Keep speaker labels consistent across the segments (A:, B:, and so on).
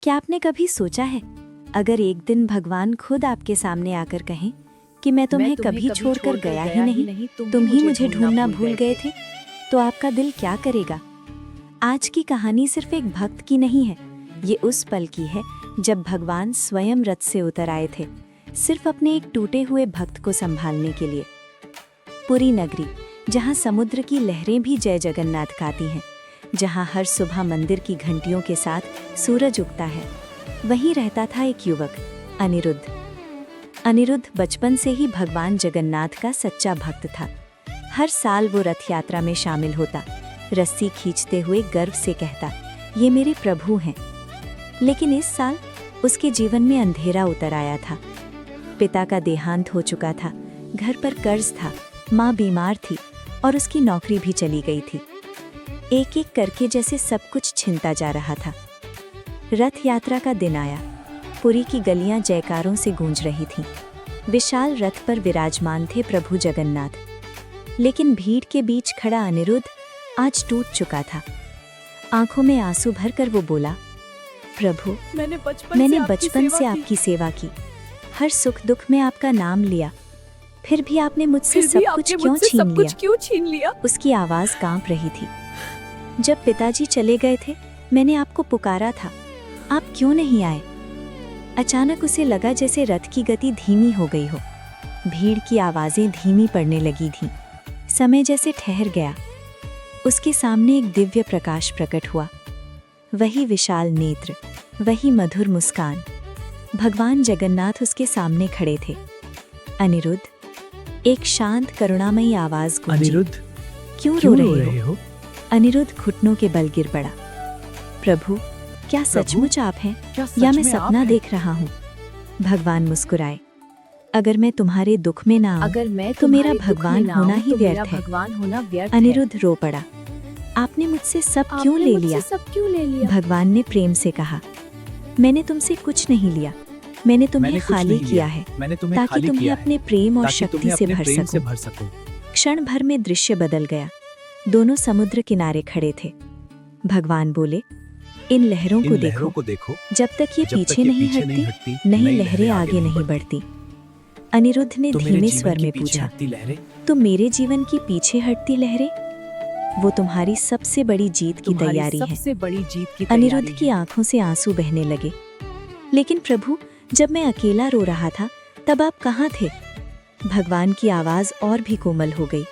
A: क्या आपने कभी सोचा है, अगर एक दिन भगवान खुद आपके सामने आकर कहें कि मैं तुम्हें कभी छोड़कर गया ही नहीं, तुम ही मुझे ढूंढना भूल गए थे, तो आपका दिल क्या करेगा? आज की कहानी सिर्फ एक भक्त की नहीं है, ये उस पल की है जब भगवान स्वयं रथ से उतर आए थे, सिर्फ अपने एक टूटे हुए भक्त को संभालने के लिए। पुरी नगरी, जहाँ समुद्र की लहरें भी जय जगन्नाथ गाती हैं, जहाँ हर सुबह मंदिर की घंटियों के साथ सूरज उगता है, वहीं रहता था एक युवक, अनिरुद्ध। अनिरुद्ध बचपन से ही भगवान जगन्नाथ का सच्चा भक्त था। हर साल वो रथ यात्रा में शामिल होता, रस्सी खींचते हुए गर्व से कहता, ये मेरे प्रभु हैं। लेकिन इस साल उसके जीवन में अंधेरा उतर आया था। पिता का देहांत हो चुका था, घर पर कर्ज था, माँ बीमार थी और उसकी नौकरी भी चली गई थी। एक एक करके जैसे सब कुछ छिनता जा रहा था। रथ यात्रा का दिन आया। पुरी की गलियां जयकारों से गूंज रही थीं। विशाल रथ पर विराजमान थे प्रभु जगन्नाथ। लेकिन भीड़ के बीच खड़ा अनिरुद्ध आज टूट चुका था। आंखों में आंसू भरकर वो बोला, प्रभु, मैंने बचपन से आपकी सेवा की, हर सुख दुख में आपका नाम लिया, फिर भी आपने मुझसे सब कुछ क्यों छीन लिया? उसकी आवाज कांप रही थी। जब पिताजी चले गए थे, मैंने आपको पुकारा था, आप क्यों नहीं आए? अचानक उसे लगा जैसे रथ की गति धीमी हो गई हो। भीड़ की आवाजें धीमी पड़ने लगी थीं। समय जैसे ठहर गया। उसके सामने एक दिव्य प्रकाश प्रकट हुआ। वही विशाल नेत्र, वही मधुर मुस्कान। भगवान जगन्नाथ उसके सामने खड़े थे। अनिरुद्ध, एक शांत करुणामयी आवाज गूंजी।
B: अनिरुद्ध,
A: क्यों रो रहे हो? अनिरुद्ध घुटनों के बल गिर पड़ा। प्रभु, क्या सचमुच आप हैं या मैं सपना देख रहा हूँ? भगवान मुस्कुराए। अगर मैं तुम्हारे दुख में ना आऊं, तो मेरा भगवान होना ही व्यर्थ है। अनिरुद्ध रो पड़ा। आपने मुझसे सब क्यों ले लिया? भगवान ने प्रेम से कहा, मैंने तुमसे कुछ नहीं लिया, मैंने तुम्हें खाली किया है ताकि तुम्हें अपने प्रेम और शक्ति से भर सकूं। क्षण भर में दृश्य बदल गया। दोनों समुद्र किनारे खड़े थे। भगवान बोले, इन लहरों को देखो, जब तक ये पीछे नहीं हटती, नई लहरें आगे नहीं बढ़ती। अनिरुद्ध ने धीमे स्वर में पूछा, तो मेरे जीवन की पीछे हटती लहरें? वो तुम्हारी सबसे बड़ी जीत की तैयारी है। अनिरुद्ध की आंखों से आंसू बहने लगे। लेकिन प्रभु, जब मैं अकेला रो रहा था, तब आप कहाँ थे? भगवान की आवाज और भी कोमल हो गई।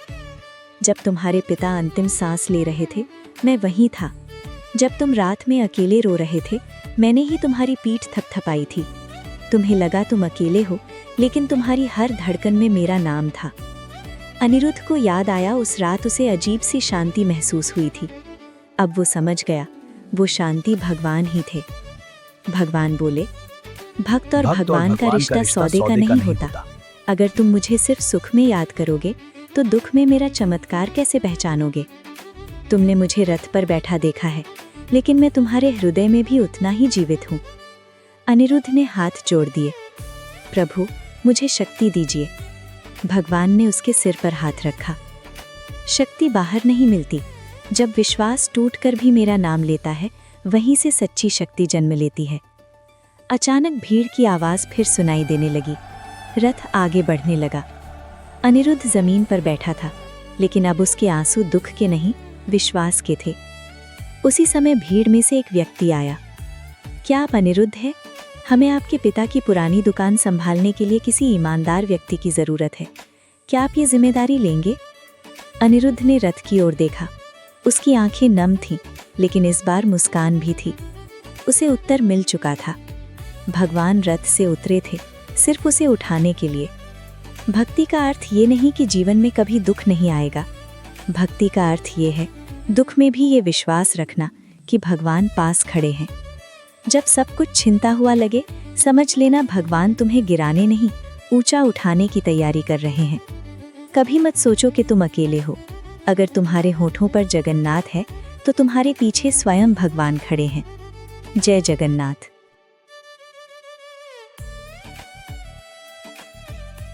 A: जब तुम्हारे पिता अंतिम सांस ले रहे थे, मैं वहीं था। जब तुम रात में अकेले रो रहे थे, मैंने ही तुम्हारी पीठ थपथपाई थी। तुम्हें लगा तुम अकेले हो, लेकिन तुम्हारी हर धड़कन में मेरा नाम था। अनिरुद्ध को याद आया, उस रात उसे अजीब सी शांति महसूस हुई थी। अब वो समझ गया, वो शांति भगवान ही थे। भगवान बोले, भक्त और भगवान का रिश्ता सौदे का नहीं होता। अगर तुम मुझे सिर्फ सुख में याद करोगे, तो दुख में मेरा चमत्कार कैसे पहचानोगे? तुमने मुझे रथ पर बैठा देखा है, लेकिन मैं तुम्हारे हृदय में भी उतना ही जीवित हूँ। अनिरुद्ध ने हाथ जोड़ दिए। प्रभु, मुझे शक्ति दीजिए। भगवान ने उसके सिर पर हाथ रखा। शक्ति बाहर नहीं मिलती। जब विश्वास टूटकर भी मेरा नाम लेता है, वहीं से सच्ची शक्ति जन्म लेती है। अचानक भीड़ की आवाज फिर सुनाई देने लगी। रथ आगे बढ़ने लगा। अनिरुद्ध जमीन पर बैठा था, लेकिन अब उसके आंसू दुख के नहीं, विश्वास के थे। उसी समय भीड़ में से एक व्यक्ति आया। क्या आप अनिरुद्ध हैं? हमें आपके पिता की पुरानी दुकान संभालने के लिए किसी ईमानदार व्यक्ति की जरूरत है। क्या आप ये जिम्मेदारी लेंगे? अनिरुद्ध ने रथ की ओर देखा। उसकी आंखें नम थीं, लेकिन इस बार मुस्कान भी थी। उसे उत्तर मिल चुका था। भगवान रथ से उतरे थे, सिर्फ उसे उठाने के लिए। भक्ति का अर्थ ये नहीं कि जीवन में कभी दुख नहीं आएगा। भक्ति का अर्थ ये है, दुख में भी ये विश्वास रखना कि भगवान पास खड़े हैं। जब सब कुछ छिनता हुआ लगे, समझ लेना भगवान तुम्हें गिराने नहीं, ऊंचा उठाने की तैयारी कर रहे हैं। कभी मत सोचो कि तुम अकेले हो। अगर तुम्हारे होठों पर जगन्नाथ है, तो तुम्हारे पीछे स्वयं भगवान खड़े हैं। जय जगन्नाथ।